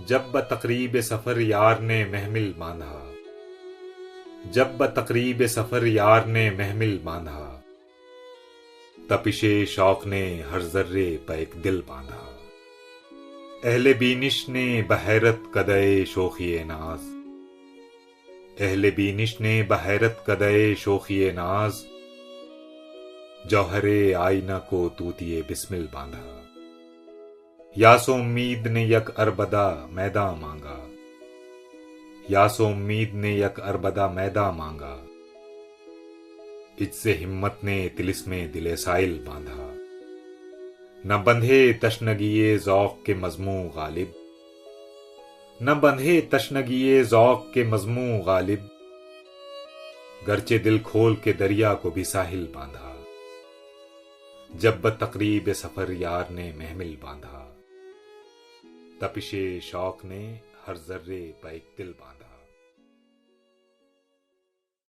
जब बतकरीब सफर यार ने महमिल बांधा, जब बतकरीब सफर यार ने महमिल बांधा, तपिशे शौक ने हर जर्रे पे एक दिल बांधा। अहले बीनिश ने बहैरत कदए शोखिए नाज, अहले बीनिश ने बहैरत कदए शोखिए नाज, जौहरे आईना को तूतिए बिस्मिल बांधा। यासो उम्मीद ने यक अरबदा मैदा मांगा, यासो उम्मीद ने यक अरबदा मैदा मांगा, इज्ज़े हिम्मत ने तिलिस्मे दिले साइल बांधा। न बंधे तशनगिए ज़ौक़ के मज़मू गालिब, न बंधे तशनगिए ज़ौक़ के मज़मू गालिब, गरचे दिल खोल के दरिया को भी साहिल बांधा। जब बतकरीब सफर यार ने महमिल बांधा, तपिशे शौक ने हर जर्रे पे एक दिल बांधा।